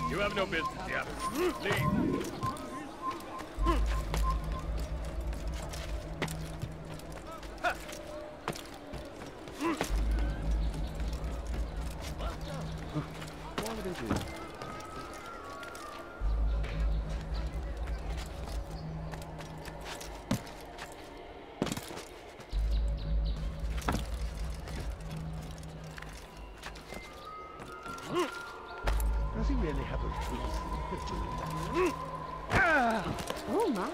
You have no business here. Leave. Does he really have a reason for doing that? Oh my.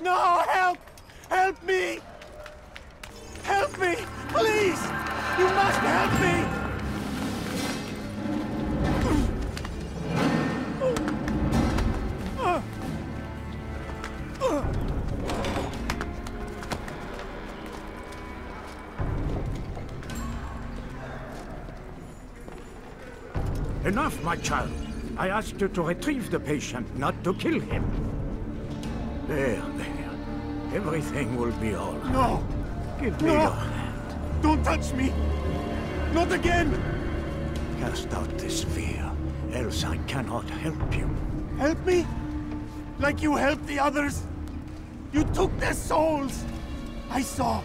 No, help! Help me! Help me! Please! You must help me! Enough, my child. I asked you to retrieve the patient, not to kill him. There. Everything will be all right. No! Give me your hand. Don't touch me! Not again! Cast out this fear, else I cannot help you. Help me? Like you helped the others? You took their souls! I saw!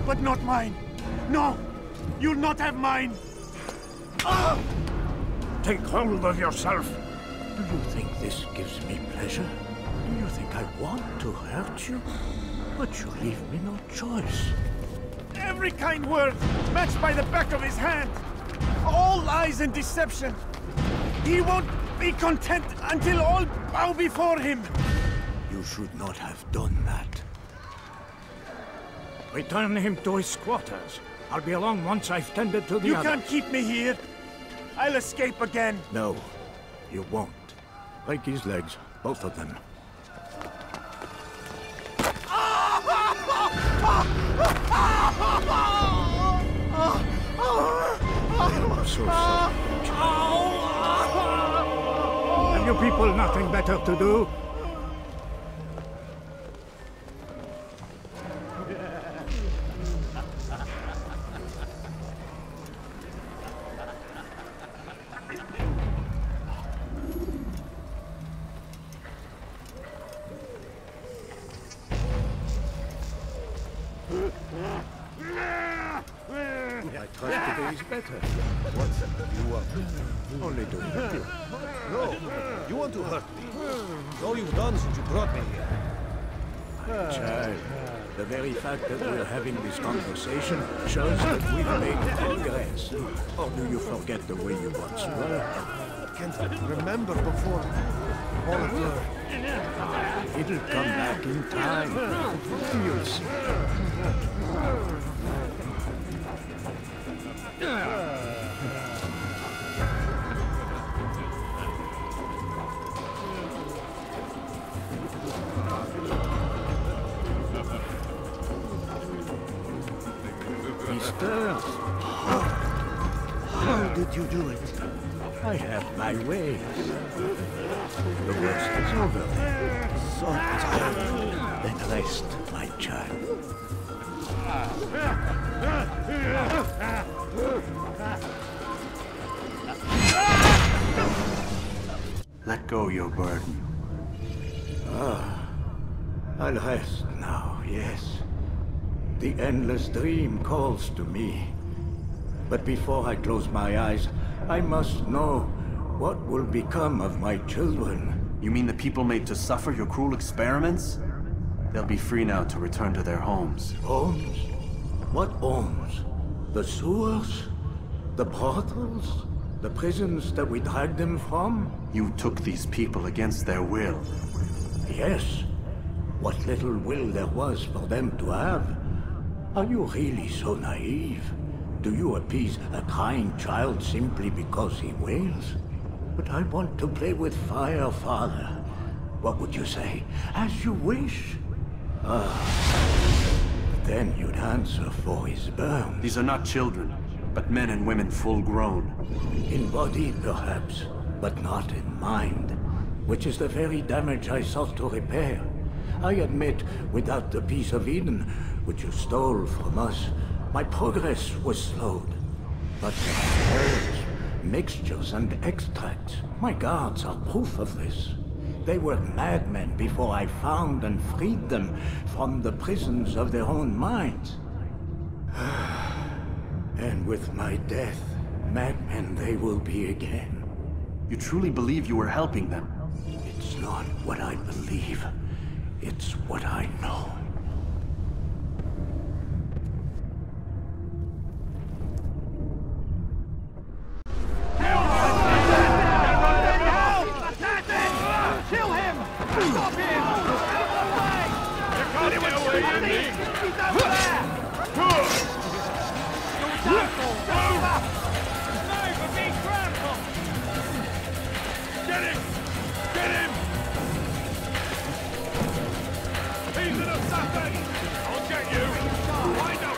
But not mine! No! You'll not have mine! Ah! Take hold of yourself! Do you think this gives me pleasure? Do you think I want to hurt you? But you leave me no choice. Every kind word matched by the back of his hand! All lies and deception! He won't be content until all bow before him! You should not have done that. Return him to his quarters. I'll be along once I've tended to the You others. can't keep me here! I'll escape again! No, you won't. Break his legs, both of them. I'm so sorry. Have you people nothing better to do? I trust today is better. What do you want? Only to help you. No, you want to hurt me. All you've done since you brought me here. Child, the very fact that we're having this conversation shows that we've made progress. Or do you forget the way you once were? I can't remember before all of your... It'll come back in time. You'll see. He stirs. How did you do it? I have my ways. The worst is over. So tired. Then rest, my child. Let go your burden. I'll rest now, yes. The endless dream calls to me. But before I close my eyes, I must know what will become of my children. You mean the people made to suffer your cruel experiments? They'll be free now to return to their homes. Homes? What homes? The sewers? The brothels? The prisons that we dragged them from? You took these people against their will. Yes, what little will there was for them to have. Are you really so naive? Do you appease a crying child simply because he wails? But I want to play with fire, Father. What would you say? As you wish. Then you'd answer for his burn. These are not children, but men and women full grown. In body, perhaps, but not in mind. Which is the very damage I sought to repair. I admit, without the piece of Eden, which you stole from us, my progress was slowed. But herbs, mixtures, and extracts, my guards are proof of this. They were madmen before I found and freed them from the prisons of their own minds. And with my death, madmen they will be again. You truly believe you were helping them? It's not what I believe. It's what I know. Kill him! Stop him! You can't get away from me! He's over there! Get him! Get him! He's an assassin! I'll get you! I know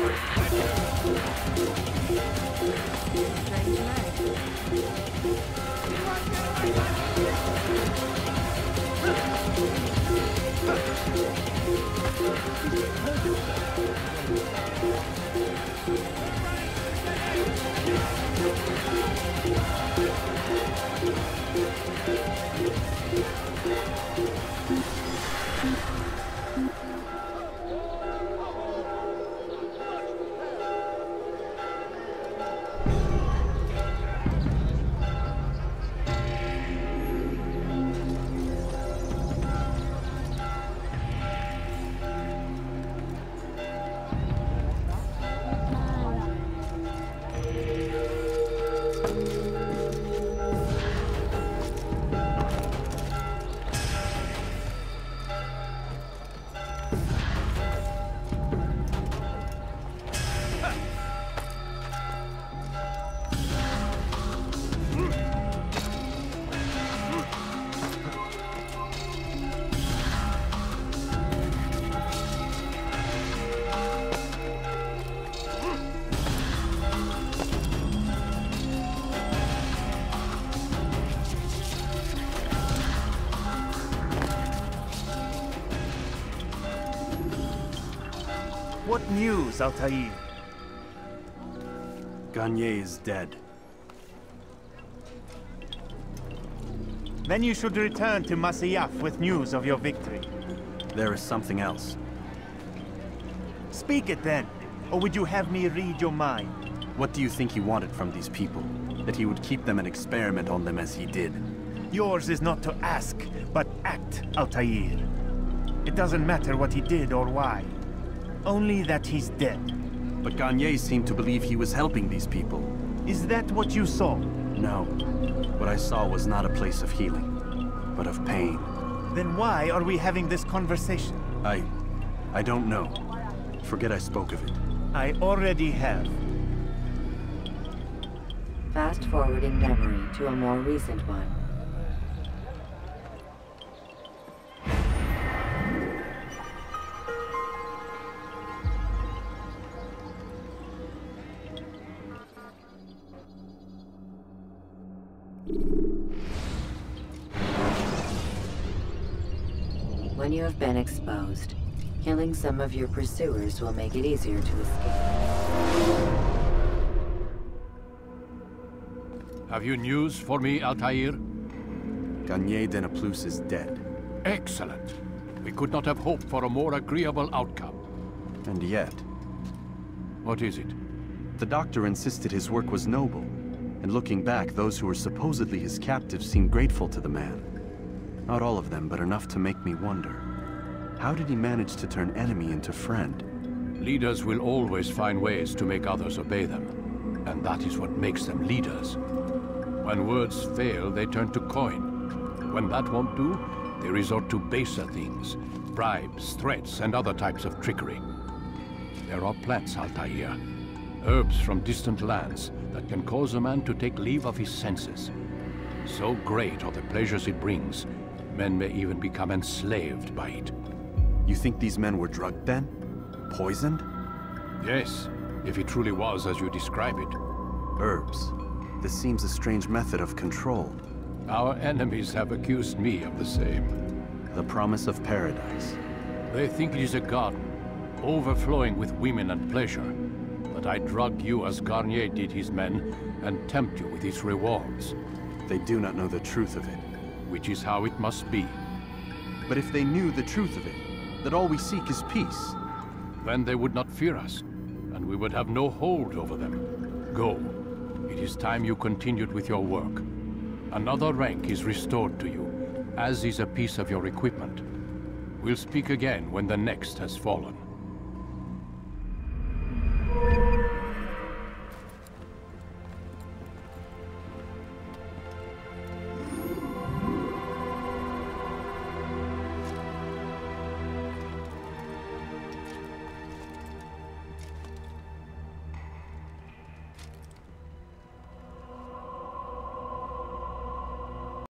What news, Altaïr? Garnier is dead. Then you should return to Masyaf with news of your victory. There is something else. Speak it then, or would you have me read your mind? What do you think he wanted from these people? That he would keep them and experiment on them as he did? Yours is not to ask, but act, Altaïr. It doesn't matter what he did or why. Only that he's dead. But Garnier seemed to believe he was helping these people. Is that what you saw? No. What I saw was not a place of healing, but of pain. Then why are we having this conversation? I don't know. Forget I spoke of it. I already have. Fast-forwarding memory to a more recent one. When you have been exposed, killing some of your pursuers will make it easier to escape. Have you news for me, Altaïr? Garnier de Naplouse is dead. Excellent. We could not have hoped for a more agreeable outcome. And yet... What is it? The doctor insisted his work was noble, and looking back, those who were supposedly his captives seemed grateful to the man. Not all of them, but enough to make me wonder. How did he manage to turn enemy into friend? Leaders will always find ways to make others obey them. And that is what makes them leaders. When words fail, they turn to coin. When that won't do, They resort to baser things, bribes, threats, and other types of trickery. There are plants, Altaïr, herbs from distant lands that can cause a man to take leave of his senses. So great are the pleasures it brings, men may even become enslaved by it. You think these men were drugged then? Poisoned? Yes, if it truly was as you describe it. Herbs. This seems a strange method of control. Our enemies have accused me of the same. The promise of paradise. They think it is a garden, overflowing with women and pleasure. That I drug you as Garnier did his men, and tempt you with its rewards. They do not know the truth of it. Which is how it must be. But if they knew the truth of it, that all we seek is peace, then they would not fear us, and we would have no hold over them. Go. It is time you continued with your work. Another rank is restored to you, as is a piece of your equipment. We'll speak again when the next has fallen.